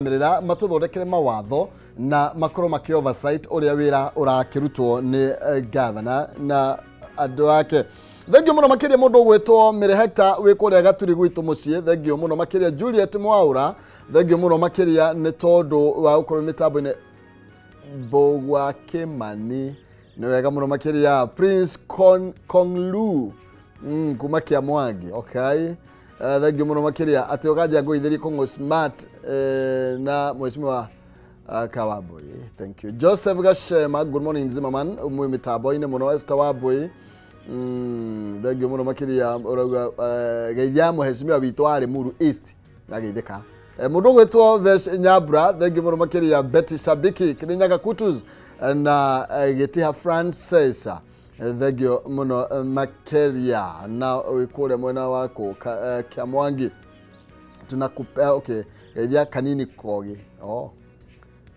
Mirira matuthondekere mawatho na makoro maki oversight uria wira urakirutwo ni governor na andu ake. Thengio muno makiria mundu gwetwo Mire Hector wikuria gaturi gwitu mucii. Thengio muno makiria Juliet Mwaura. Thengio muno makiria ni tondu wa ukoro mitambo-ini Bogwa Kimani. Ni wega muno makiria Prince Konglu kuma Kiamwangi. Okay. Thengio muno makiria ati ukaja ngoithiri Kongo Smart na mheshimiwa Kawaboi. Thank you. Joseph Gashema, good morning Zimmerman. Umwe mitambo-ini muno Esther Waboi. Thengio muno makiria urauga geithia mheshimiwa witu ari Muru East na geithika. Mundu gwetwo Vesh Nyabra. Thengio muno makiria Betty Shabiki Kirinyaga Kutus na Getiha Francis. Thengio muno makiria na wikure mwena wako Kiamwangi. Tunakupea okay ya kanini kogi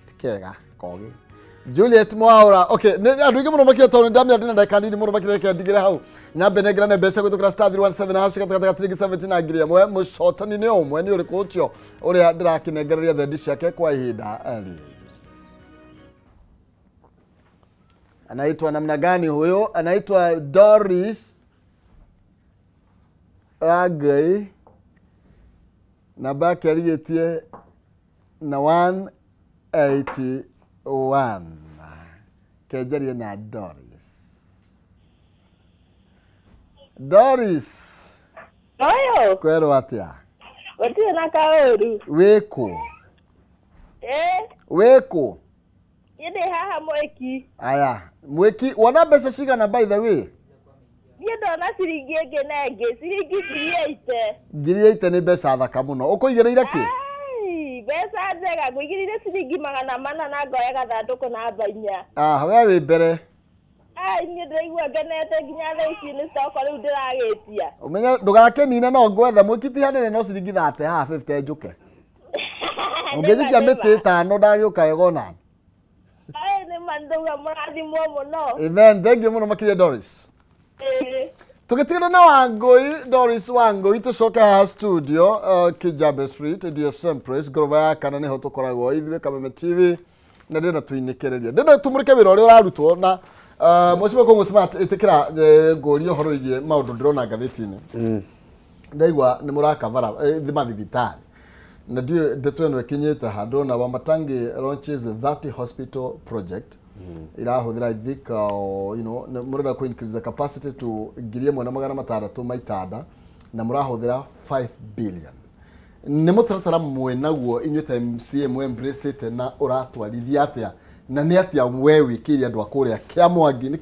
tikega kogi Juliet Mwaura. Okay nduge muno makia tone ndamya ndina ndaka nini muno makia ke digire hau nyambe negra ne bese gutukura star 17 hash kata 17 agiria mwe mushotani ne omwe ni uri kucho uri ndirakinegereria the dish yake kwa ihinda ali. Anaitwa namna gani huyo? Anaitwa Doris Agai. Namba yake aliyetie na 181. Kejerie na Doris. Doris. Oyo. Kwero atia. Watia na kaoru. Weko. Weko. Yede haha mweki. Aya. Mweki. Wana besa shiga na by the way. Yedo na siringi nege. Siringi 38. Giriete ni besa thaka muno. Uko igereira ki? Ai, besa njega. Gwigirire siringi 400 na ngoya gathanduku na bainya. We wi mbere. Ai, ni ndaigua ngenete nginya thaa ici ni stoko riu ndiragetia. Umenya ndugakenine no ngwetha mwikiti hanene no siringi 30 haha 50 njuke. Ungejikia miti 5 ndagiuka yegona. Ai, ni manduga murathimwo muno. Amen. Thank you muno makiria Doris. Tukitigana na Wangui, Doris Wangui tucoke ha studio Kijabe Street DSM Press goroba ya kana niho tukoragwo ithuĩ Kameme TV na ndĩna tuinĩkĩrĩria ndĩna tumũrĩke wĩra ũrĩa ũrarutwo na mheshimiwa Kongo Smart ĩtĩkĩra ngũria ũhoro wĩgiĩ maũndũ ndĩrona ngathĩti-inĩ ndaigua nĩ mũrakavara thibitarĩ na ndeto ĩno ĩkinyĩte ha ndĩrona Wamatangi launches the 30 hospital project. Irahũthĩra I think mũrenda ku increase the capacity to 1,600 maitada na mũrahũthĩra 5 billion. Nĩ mũtaratara mwenaguo inyuĩte MCA embrace na ũratwarithia atĩa na nĩ atĩa we wĩkĩire andũ akũrĩa Kiamwangi ni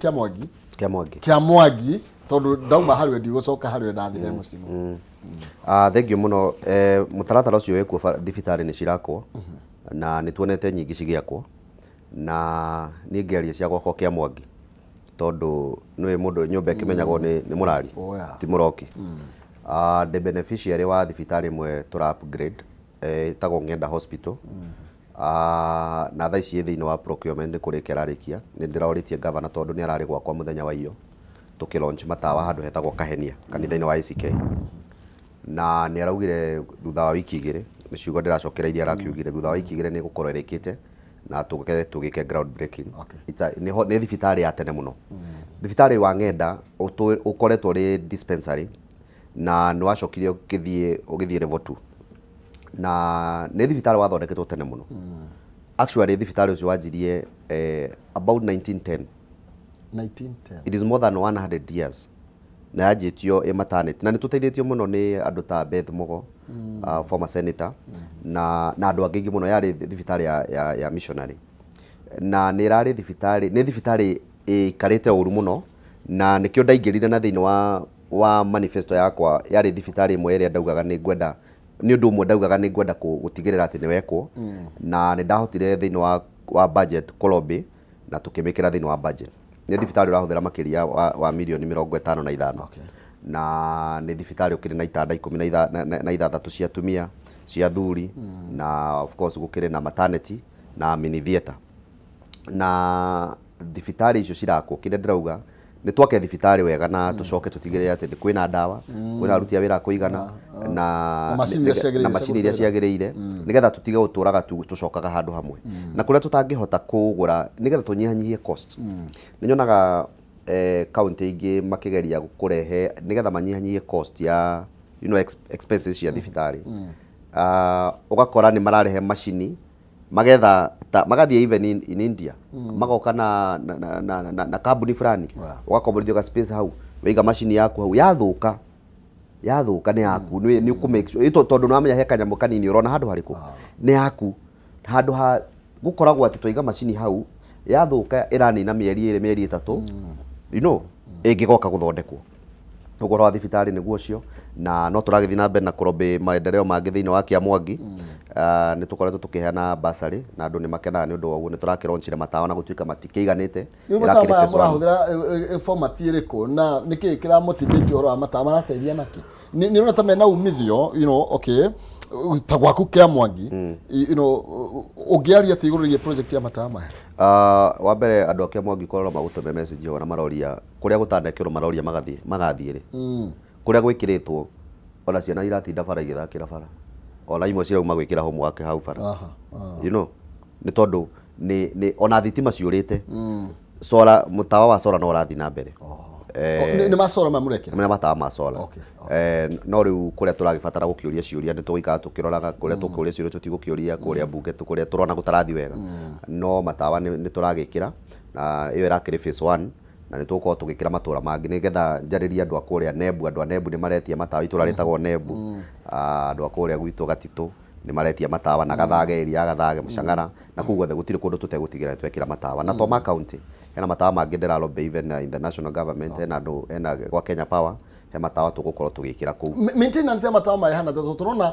Kiamwangi tondũ ndauma harĩ ndigũcoka harĩ ndathire mũciĩ. Thengio muno mũtaratara ũcio wĩkuo thibitarĩ nĩ cirakwo na nĩ tuonete nyingĩ cigĩakwo na ni ngeria cia gwakwo Kiamwangi tondu nĩ mundu nyumba kimenyagwo ni murari ti muroki. The beneficiary wa thibitarĩ imwe tura upgrade itagwo Ng'enda Hospital na thaa ici thĩinĩ wa procurement kũrĩkia rarikia nĩ ndĩraũrĩtie governor tondu nĩ ararĩ gwakwa muthenya wa iyo tukilaunch matawa handu hetagwo Kahenia kanitha-inĩ wa ICK na nĩ araugire thutha wa wiki igĩrĩ nĩ ciugo ndĩracokereirie arakiugire thutha wa wiki igĩrĩ nĩ gũkorwo ĩrĩkĩte na tugike ground breaking. Ni thibitarĩ ya tene muno. Thibitarĩ wa Ng'enda ukoretwo ri dispensary na nĩ wacokire ũgĩthiĩ level 2 na nĩ thibitarĩ wathondeketwo tene muno. Actually thibitarĩ ũcio wanjirie about 1910. It is more than 100 years na yanjĩtio maternity na nĩ tũteithĩtio muno nĩ andũ ta Beth Mugo former senator na andũ angĩ muno yarĩ thibitarĩ ya missionary na nĩ irarĩ thibitarĩ ikarĩte ũru muno na nĩkĩo ndaingĩrire na thĩinĩ wa manifesto yakwa yarĩ thibitarĩ imwe ĩrĩa ndaugaga nĩ ngwenda nĩ ũndũ ũmwe ndaugaga nĩ ngwenda gũtigĩrĩra atĩ nĩ wekwo na nĩ ndahotire thĩinĩ wa budget kũlobby na tũkĩmĩkĩra thĩinĩ wa budget. Nĩ thibitarĩ ũrahũthĩra makĩria wa mirioni 55 na nĩ thibitarĩ ũkĩrĩ na itanda 16 cia atumia cia athuri na of course gũkĩrĩ na maternity na mini theater na thibitarĩ icio cirakwo kĩrĩa ndĩrauga nĩ twake thibitarĩ wega na tũcoke tũtigĩrĩre atĩ kwĩna ndawa kwĩna aruti a wĩra kũigana na macini iria ciagĩrĩire nĩgetha tũtige gũtũraga tũcokaga handũ hamwe na kũrĩa tũtangĩhota kũgũra nĩgetha tũnyihanyihie cost nĩnyonaga county ingĩ makĩgeria kũrehe nĩgetha manyihanyihie cost ya expenses cia thibitarĩ ũgakora nĩ mararehe macini magetha magathie even in India magoka na kambuni fulani ugakomborithio ka space hau weiga machine yaku hau yathuka nĩ yaku nĩ ukumake sure ito tondu nĩwamenya he kanyamũ kanini urona handu hariku nĩ yaku handu ha gukoragwo ati twaiga machine hau yathuka iranina mĩeri 2 mĩeri 3 you know ĩngĩgoka guthondekwo ũgoro wa thibitarĩ nĩguo ũcio na no tũragĩthiĩ na mbere na kũrombe maendeleo mangĩ thĩinĩ wa Kĩamwangi nĩ tũkoretwo tũkĩheana basarĩ na andũ nĩ makenaga nĩ ũndũ wa ũguo nĩ tũrakĩronchire matawa na gũtuĩka matikĩiganĩte ĩrakĩrĩ format ĩrĩkũ na nĩkĩ kĩra motivate ũhoro wa matawa marateithia naki nĩ ũrona ta mena umithio you know okay ta gwaku Kĩamwangi you know ũngĩaria atĩ igũrũ rĩgiĩ project ya matawa maya wa mbere andũ a Kĩamwangi korwo magũtũme message ona maroria kũrĩa gũtandĩkĩrwo maroria magathiĩ rĩ kũrĩa gwĩkĩrĩtwo ona ciana iratinda bara igĩthakĩra bara ona imwe cirauma gwĩkĩra homework hau bara you know nĩ tondũ nĩ ona thitima ciũrĩte solar mũtawa wa solar no ũrathiĩ na mbere nĩ masora mamurekera nĩ matawa ma solar no rĩu kũrĩa tũragĩbatara gũkĩũria ciũria nĩ tũgũikara tũkĩroraga kũrĩa tũkũũria ciũria tũtigũkĩũria kũrĩa bunge kũrĩa tũrona gũtarathi wega no matawa nĩ tũragĩkĩra na ĩyo ĩrakĩrĩ phase 1 na nĩ tũgũkorwo tũgĩkĩra matũra mangĩ nĩgetha njarĩria andũ a kũrĩa Nembu andũ a Nembu nĩ maretia matawa itũra rĩtagwo Nembu andũ a kũrĩa gwitũ Gatitũ nĩ maretia matawa na Gathage area Gathage Mũcang'ara na kũu guothe gũtirĩ kũndũ tũtegũtigĩra twekĩra matawa na to ma county hena matawa mangĩ ndĩrarombe even in the national government hena gwa Kenya Power he matawa tũgũkorwo tũgĩkĩra kũu maintenance ya matawa maya hana tũrona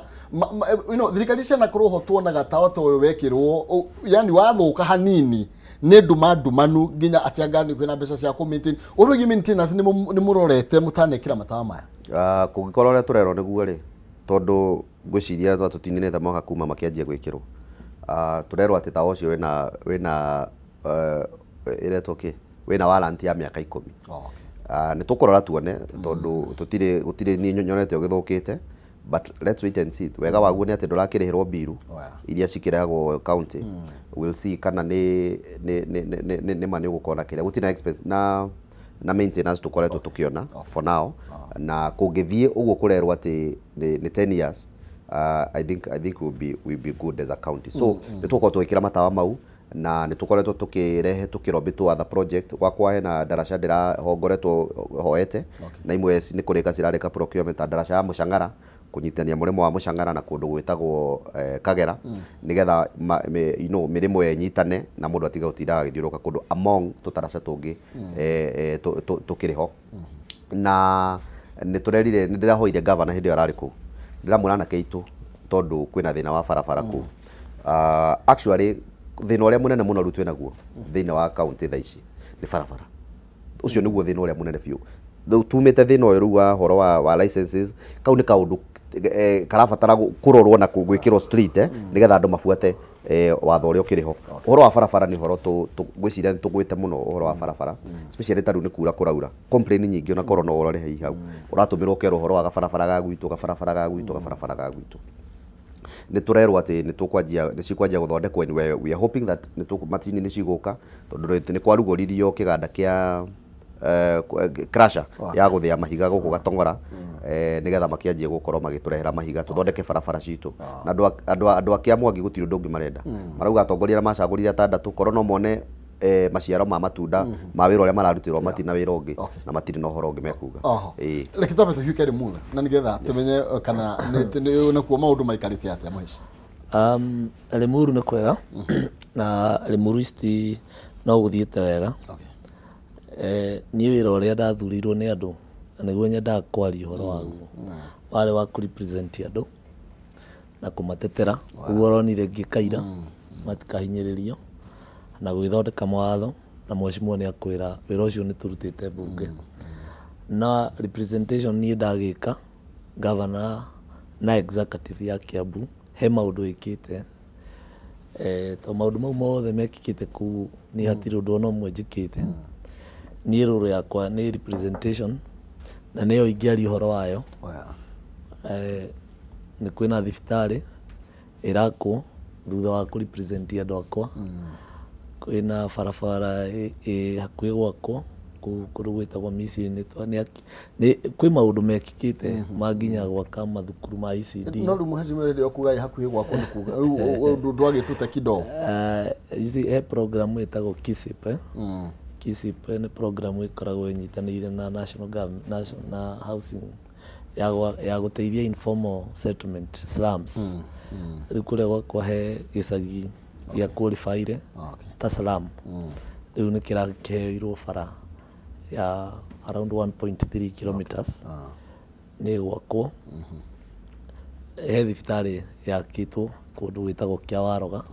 you know thirikari ciana kũrũho tuonaga tawa toyo wekĩrwo yani wathũka hanini nĩ ndumanu nginya atiangani kwĩna mbeca cia ku maintain urugi maintenance nĩ murorete mutanekira matawa maya kũngĩkorwo ũrĩa tũrerwo nĩguo rĩ tondũ ngwĩciria tũtininĩte mwaka kuma makĩanjia gwĩkĩrwo tũrerwo atĩ tawa ũcio wĩna iretwo kĩ wĩna warrant ya mĩaka 10 nĩ tũkũrora tuone tondũ gũtirĩ niĩ nyonete ũgĩthũkĩte but let's wait and see wega waguo nĩ atĩ ndũrakĩrĩhĩrwo biru iria cikĩrehagwo county we'll see kana nĩ mani ũgũkorwo na kĩrĩa gũtirĩ expense na maintenance tũkoretwo tũkĩona for now na kũngĩthiĩ ũguo kũrerwo atĩ nĩ 10 years I think we'll be good as a county so nĩ tũkorwo tũgĩkĩra matawa mau na nĩ tũkoretwo tũkĩrehe tũkĩrombĩtwo other project gwakwa hena ndaraca ndĩrahongoretwo hoete na imwe nĩ kũrĩka cirarĩka procurement ndaraca ya Mũcang'ara kũnyitania mũrĩmo wa Mũcang'ara na kũndũ gwĩtagwo Kagera nĩgetha mĩrĩmo yenyitane na mũndũ atiga gũtindaga agĩthiũrũrũka kũndũ among tũtaraca tũngĩ tũkĩrĩ ho na nĩ tũrerire nĩ ndĩrahoire governor hĩndĩ ĩyo ararĩ kũu ndĩramwĩra na keitũ tondũ kwĩna thĩna wa barabara kũu actually thĩna ũrĩa mũnene mũno rĩu twĩnaguo thĩinĩ wa county thaa ici nĩ barabara ũcio nĩguo thĩna ũrĩa mũnene biũ tumĩte thĩna ũyũ rĩu wa horo wa licenses kau nĩ kaũndũ karabatara kũrorwo na gwĩkĩrwo street nĩgetha andũ mabuate watho ũrĩa ũkĩrĩ ho ũhoro wa barabara nĩ ũhoro ngwĩciria nĩ tũgwĩte mũno ũhoro wa barabara especially ta rĩu nĩ kuura kũraura complain nyingĩ ona korwo no ũrore hihi hau ũratũmĩrwo ũkerwo ũhoro wa gabarabara ga gwitũ nĩ tũrerwo atĩ nĩ cikwanjia gũthondekwo and we are hoping that matini nĩ cigũka tondũ nĩ kwarugũririo kĩganda kĩa crusher ya gũthĩa mahiga gũkũ Gatong'ora nĩgetha makĩanjie gũkorwo magĩtũrehera mahiga tũthondeke barabara citũ na andũ a Kĩamwangi gũtirĩ ũndũ ũngĩ marenda marauga atongoria macagũrire 6 korwo no mone maciaro ma matunda ma wĩra ũrĩa mararutirwo matina wĩra ũngĩ na matirĩ na ũhoro ũngĩ mekuga reke twambe tũhiũke Limuru na nĩgetha tũmenye kana nakuo maũndũ maikarĩte atĩa mũici Limuru nĩ kwega na Limuru East no gũthiĩte wega niĩ wĩra ũrĩa ndathurirwo nĩ andũ na nĩguo nyendaga kwaria ũhoro waguo warĩ wa kũrepresent andũ na kũmatetera ũguo ũronire ngĩkaira matikahinyĩrĩrio na gwĩthondeka mawatho na mheshimiwa nĩ akwĩra wĩra ũcio nĩ tũrutĩte bunge na representation niĩ ndagĩka governor na executive ya Kiambu he maũndũ ĩkĩte to maũndũ mau mothe mekĩkĩte kũu nĩ hatirĩ ũndũ ona ũmwe njĩkĩte niĩ rũrũ yakwa nĩ representation na nĩyo ingĩaria ũhoro wayo. Nĩ kwĩna thibitarĩ ĩrakwo thutha wa kũ represent andũ akwa. Kwĩna barabara hakuhĩ gwakwo kũndũ gwĩtagwo Misiri. Kwĩ maũndũ mekĩkĩte manginya gwaka mathukuru ma ECD. No rĩu mheshimiwa rĩrĩa ũkuga hakuhĩ gwakwo nĩ kuga rĩu ndwagĩtũte kidogo. He program ĩtagwo KISIP. KISIP nĩ program ĩkoragwo ĩnyitanĩire na national government na housing ya gũteithia informal settlement slums. Rĩu kũrĩa gwakwa he gĩcagi gĩa qualify ta slum. Rĩu nĩ kĩrakĩheirwo bara ya around 1.3 kilometers nĩ gwakwo. He thibitarĩ yakĩtwo kũndũ gwĩtagwo kĩa Waroga.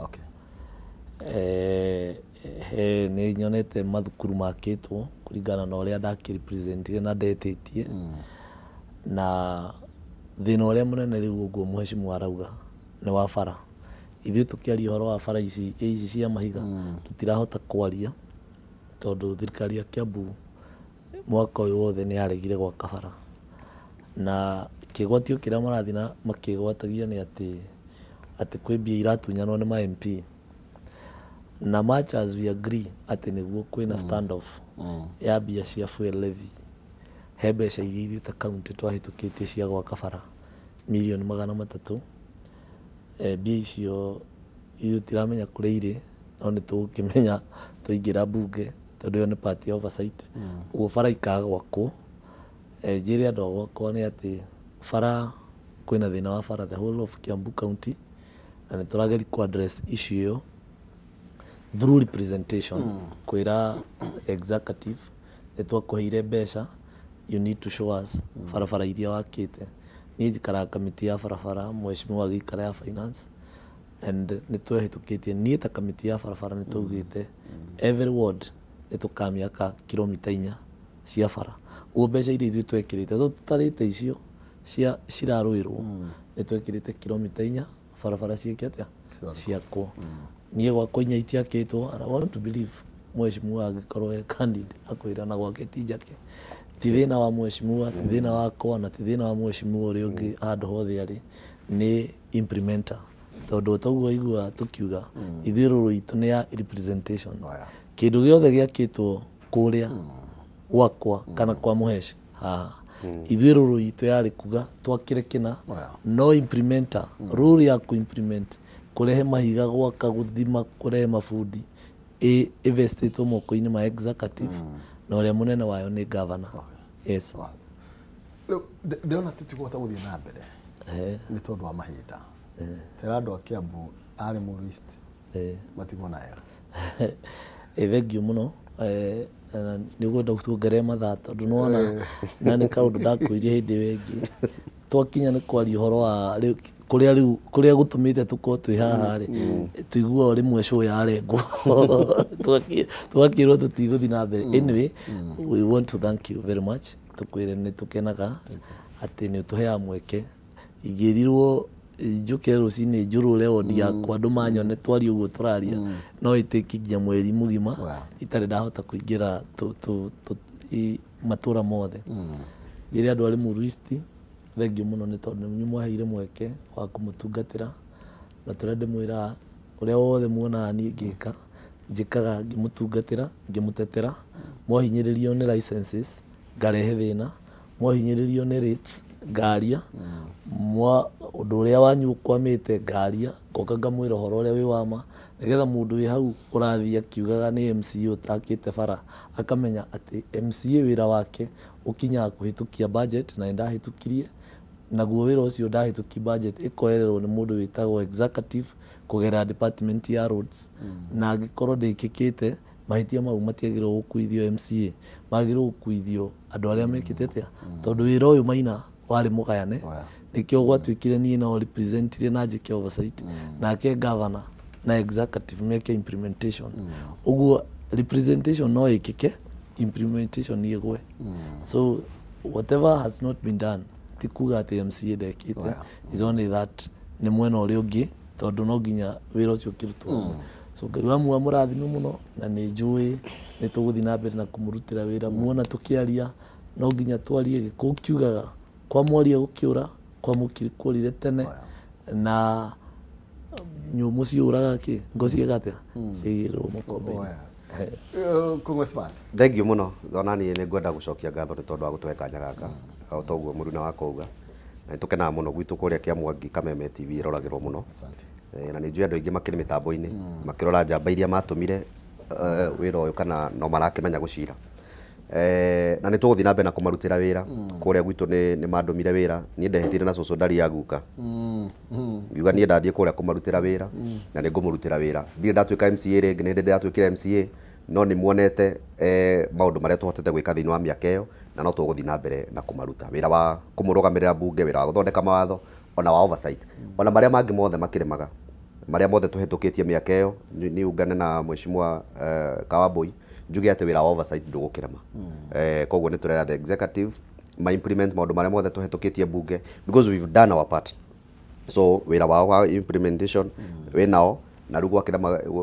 Nĩ nyonete mathukuru makĩtwo kũringana na ũrĩa ndakĩrepresentire na ndetĩtie. Na thĩna ũrĩa mũnene rĩu ũguo mheshimiwa arauga nĩ wa bara. Ithuĩ tũkĩaria ũhoro wa bara ici cia mahiga tũtirahota kwaria tondũ thirikari ya Kiambu mwaka ũyũ wothe nĩ yaregire gwaka bara. Na kĩgwatio kĩrĩa marathiĩ makĩgwatagia nĩ atĩ kwĩ mbia iratunyanwo nĩ ma MP. Na much as we agree atĩ nĩguo kwĩna stand off ya mbia cia fuel levy, he mbeca iria ithuĩ ta kaunti twahĩtũkĩtie cia gwaka bara mirioni 300. Mbia icio ithuĩ tiramenya kũrĩa irĩ, no nĩ tũgũkĩmenya twaingĩra mbunge tondũ ĩyo nĩ party oversight. Ũguo bara ikaga gwakwo. Njĩre andũ a gwakwa nĩ atĩ bara kwĩna thĩna wa bara the whole of Kiambu County, na nĩ tũrageria ku address issue ĩyo through representation. Kwĩra executive nĩ twakũheire mbeca, you need to show us barabara iria wakĩte. Niĩ njikaraga kamiti ya barabara, mheshimiwa agĩikara ya finance, and nĩ twahĩtũkĩtie niĩ ta kamiti ya barabara nĩ twaugĩte every ward nĩ tũkamĩaka kilomita 4 cia bara. Ũguo mbeca iria ithuĩ twekĩrĩte tũtarĩte icio cirarũĩrwo nĩ twekĩrĩte kilomita 4 barabara ciake atĩa ciakwo. Niĩ gwakwa 4 itiakĩtwo, and I want to believe mheshimiwa angĩkorwo e candid akwĩra na gwake ti njake. Ti thĩna wa mheshimiwa, ti thĩna wakwa, na ti thĩna wa mheshimiwa ũrĩa ũngĩ handũ hothe arĩ, nĩ implementer. Tondũ toguo igua tukiuga ithuĩ rũrũ itũ nĩ ya representation. Kĩndũ gĩothe gĩakĩtwo kũrĩa gwakwa kana kwa mũheci haha, ithuĩ rũrũ itũ yarĩ kuga twakĩre kĩna, no implementer rũrũ ya ku implement kũrehe mahiga gwaka gũthima kũrehe mabundi ĩvestĩtwo moko-inĩ ma executive, na ũrĩa mũnene wayo nĩ governor. Yes. Ndĩrona tũtigũhota gũthiĩ na mbere nĩ tondũ wa mahinda. Tera andũ a Kiambu arĩ Mũristi matigona wega. Thengiũ mũno. Nĩ gwenda tuongerere mathaa tondũ nĩwona na nĩ kaũndũ ndakwĩrire hĩndĩ ĩyo ĩngĩ twakinya nĩ kwaria ũhoro wa kũrĩa gũtũmĩte tũkorwo twĩ haha rĩ, tũiguaga rĩmwe show yarengwo twakĩrwo tũtigũthiĩ na mbere. Anyway, we want to thank you very much. Tũkwĩre nĩ tũkenaga atĩ nĩ ũtũheaga mweke. Ingĩrirwo njũkĩre rũcinĩ njũrũre wodi yakwa andũ manyone twarie ũguo tũraria, no ĩtĩkinyia mweri mũgima itarĩ ndahota kũingĩra matũra mothe. Njĩre andũ arĩ Mũristi thengiũ mũno nĩ tondũ nĩ mwaheire mweke wa kũmũtungatĩra, na tũrĩa ndĩmwĩraga ũrĩa wothe muonaga niĩ ngĩka njĩkaga ngĩmũtungatĩra ngĩmũtetera. Mwahinyĩrĩrio nĩ licenses ngarehe thĩna, mwahinyĩrĩrio nĩ rates ngaria, ũndũ ũrĩa wanyu ũkwamĩte ngaria, ngoka ngamwĩra ũhoro ũrĩa wĩ wama, nĩgetha mũndũ wĩ hau ũrathiĩ akiugaga nĩ MCA ũtakĩte bara akamenya atĩ MCA wĩra wake ũkinyaga kũhĩtũkia budget, na nĩndahĩtũkirie. Naguo wĩra ũcio ndahĩtũki budget ĩkoererwo nĩ mũndũ wĩtagwo executive kũgerera department ya roads, na angĩkorwo ndĩkĩkĩte mahĩtia mau matiagĩrĩirwo gũkuithio MCA, magĩrĩirwo gũkuithio andũ arĩa mekĩte atĩa, tondũ wĩra ũyũ Maina warĩ mũgayane. Nĩkĩo gwatuĩkire niĩ no representire na njĩke oversight, nake governor na executive meke implementation. Ũguo representation no ĩkĩke, implementation ĩgwe. So whatever has not been done ti kuga atĩ MCA ndekĩte, is only that nĩ mwena ũrĩa ũngĩ, tondũ no nginya wĩra ũcio ũkĩrutwo so ngai wa muoyo mũrathime mũno na nĩ njũĩ nĩ tũgũthiĩ na mbere na kũmũrutĩra wĩra muona tũkĩaria no nginya twarie gĩkũũ kiugaga kwa mwaria gũkĩũra kwa mũkiri kũrire tene na nyũmũ ciũraga kĩ ngo ciĩgatĩa ciigĩrwo mũkombe-inĩ. Thengiũ mũno ona niĩ nĩ ngwenda gũcokia ngatho nĩ tondũ wa gũtũhe kanya gaka o ta ũguo mũruna wakauga na nĩ tũkenaga mũno gwitũ kũrĩa Kĩamwangi Kameme TV ĩroragĩrwo mũno na nĩ njũĩ andũ aingĩ makĩrĩ mĩtambo-inĩ makĩrora njamba iria matũmire wĩra ũyũ kana no marakĩmenya gũcira na nĩ tũgũthiĩ na mbere na kũmarutĩra wĩra kũrĩa gwitũ nĩ mandũmire wĩra niĩ ndehĩtire na cũcũ ndarĩ ya guka ngiuga niĩ ndathiĩ kũrĩa kũmarutĩra wĩra na nĩ ngũmũrutĩra wĩra ndirĩ ndatuĩka MCA rĩngĩ nĩ hĩndĩ ndatuĩkire MCA no nĩ muonete maũndũ marĩa tũhotete gwĩka thĩinĩ wa mĩaka ĩyo na no tũgũthiĩ na mbere na kũmaruta wĩra wa kũmũrũgamĩrĩra mbunge wĩra wa gũthondeka mawatho ona wa oversight ona marĩa mangĩ mothe makĩremaga marĩa mothe tũhetũkĩtie mĩaka ĩyo nĩ ungane na mheshimiwa Kawambũi njuge atĩ wĩra wa oversight ndũgũkĩrema koguo nĩ tũrera the executive ma implement maũndũ marĩa mothe tũhetũkĩtie mbunge because we've done our part so wĩra wao wa implementation wĩ nao na rĩu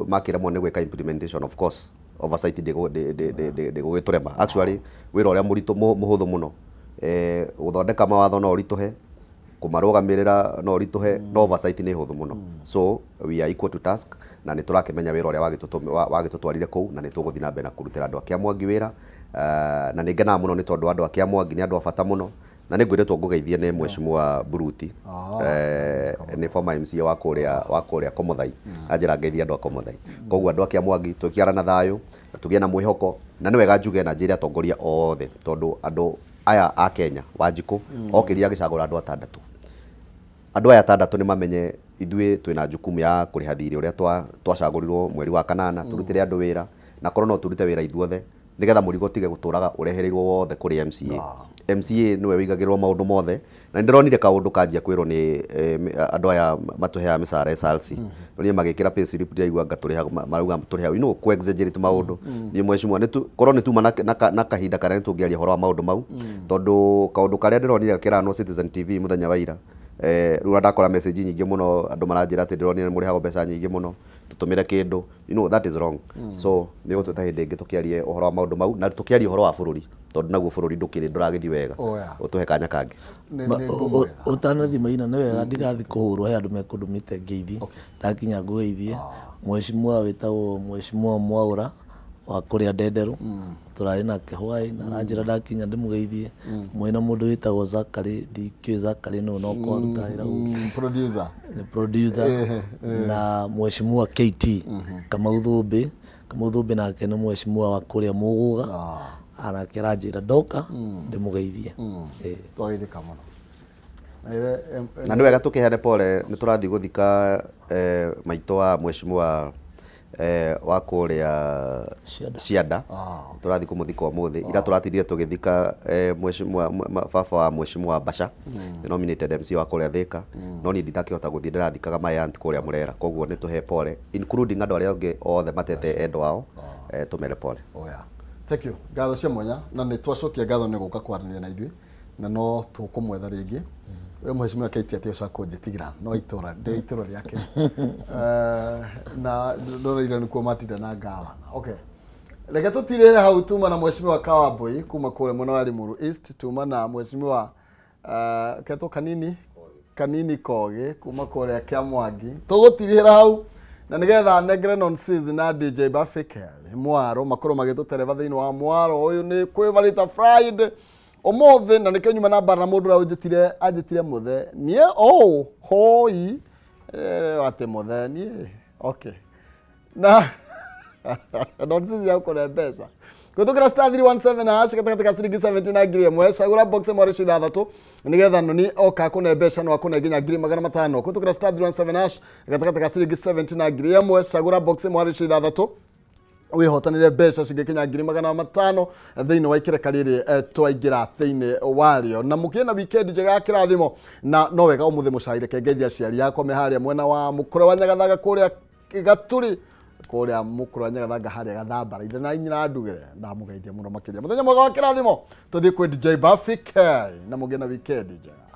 makĩremwo nĩ gwĩka implementation of course oversight ndĩgũgĩtũrema actually wĩra ũrĩa mũritũ mũhũthũ mũno gũthondeka mawatho no ũritũhe kũmarũgamĩrĩra no ũritũhe no oversight nĩ hũthũ mũno so we are equal to task na nĩ tũrakĩmenya wĩra ũrĩa wagĩtũtwarire kũu na nĩ tũgũthiĩ na mbere na kũrutĩra andũ a Kĩamwangi wĩra na nĩ ngenaga mũno nĩ tondũ andũ a Kĩamwangi nĩ andũ a bata mũno na nĩ ngwĩrĩtwo ngũgeithie nĩ mheshimiwa Buruti nĩ former MCA wa kũrĩa Komuthai anjĩra ngeithie andũ a Komuthai koguo andũ a Kĩamwangi tũkiara na thayũ tũgĩe na mwĩhoko na nĩ wega njuge na njĩre atongoria othe tondũ andũ aya a Kenya Wanjikũ okĩria agĩcagũra andũ atandatũ andũ aya atandatũ nĩ mamenye ithuĩ twĩna jukumu ya kũrĩha thirĩ ũrĩa twacagũrirwo mweri wa kanana turutĩre andũ wĩra na korwo no turute wĩra ithuothe nĩgetha mũrigo tige gũtũraga ũrehereirwo wothe kũrĩ MCA MCA nĩwe wĩigagĩrĩrwo maũndũ mothe na ndĩronire kaũndũ kanjia kwĩrwo nĩ andũ aya matũheaga mĩcara SRC niĩ magĩkĩra pay slip ndĩraigua ngatũrĩha marauga tũrĩha ku exaggerate maũndũ niĩ mheshimiwa korwo nĩ tuma na kahinda karĩa tũngĩaria ũhoro wa maũndũ mau tondũ kaũndũ karĩa ndĩronire gakĩranwo Citizen TV mũthenya wa ira rĩu ndakora message nyingĩ mũno andũ maranjĩra atĩ ndĩronire mũrĩhagwo mbeca nyingĩ mũno tũtũmĩre kĩndũ that is wrong so nĩ gũtwĩta hĩndĩ ĩngĩ tũkĩarie ũhoro wa maũndũ mau na tũkĩarie ũhoro wa bũrũri tondũ naguo bũrũri ndũragĩthiĩ wega ũtũhe kanya kangĩ ũtanathi Maina nĩ wega ndigathiĩ kũhũrwo he andũ mekũndũmĩte ngeithi ndakinya ngũgeithie mheshimiwa wĩtagwo mheshimiwa Mwaũra wa kũrĩa Ndenderu tũrarĩ nake hwaĩ na anjĩra ndakinya ndĩmũgeithie mwĩna mũndũ wĩtagwo Zakari ndikĩũĩ Zakari no kwaruta wĩra producer nĩ producer na mheshimiwa KT Kamau Thũmbĩ nake nĩ mheshimiwa wa kũrĩa Mũgũga anake aranjĩra ndoka ndĩmũgeithie twageithĩka mũno na nĩ wega tũkĩheane pole nĩ tũrathiĩ gũthika maitũ wa mheshimiwa wa kũrĩa Cianda tũrathiĩ kũmũthika ũmũthĩ ira tũratindire tũgĩthika mheshimiwa baba wa mheshimiwa Basha nominated MC wa kũrĩa Thika no niĩ ndakĩhota gũthiĩ ndĩrathikaga my aunt kũrĩa Mũrera koguo nĩ tũhe pole including andũ arĩa angĩ othe matete endwa ao tũmere pole. Thank you ngatho cia mwanya na nĩ twacokia ngatho nĩ gũka kwaranĩria na ithuĩ na no tũkũmwetha rĩngĩ we mheshimiwa Kaiti atĩ ũcoka kũnjĩtigĩra no itũra rĩake na ndũrĩire nĩkuo matinda na ngawa okay reke tũtirĩre hau tuma na mheshimiwa Kawambũi kuma kũrĩa mwena wa Limuru East tuma na mheshimiwa Keto Kanini Kogi kuma kũrĩa Kĩamwangi tũgũtirĩra hau na nĩgetha negre nonsense na DJ Bafike Mwaro makorwo magĩtũtereva thĩinĩ wa Mwaro ũyũ nĩ kwĩvarĩta Friday ũmũthĩ na nĩkĩo nyuma na bara mũndũ ũrĩa anjĩtire mũthe niĩ hoi atĩ mũthe niĩ okay na nonsense yako na mbeca kutoka star 317 hash katika ciringi 70 na ngiri ĩmwe cagũra box mwari citha 3 nigetha noni oka kune mbeca no akune nginya ngiri 500 kutoka star 317 hash katika ciringi 70 na ngiri ĩmwe cagũra box mwari citha 3 wihotanire mbeca cingikinya ngiri 500 thĩinĩ wa ikĩreka rĩrĩ twaingĩra thĩinĩ warĩo na mũkĩna weekend njega ya kĩrathimo na no wega ũmũthĩ mũcaire kengeithia aciari yakwa me harĩa mwena wa mũkũrũ wa Nyagathaga kũrĩa Gaturi kũrĩa mũkũrũ wa Nyagathaga harĩa Gathambara ithe na nyina ndugĩre ndamũgeithia mũno makĩria mũthenya mwega wa kĩrathimo tũthiĩ kwĩ DJ Bafike na mũgĩna weekend njega.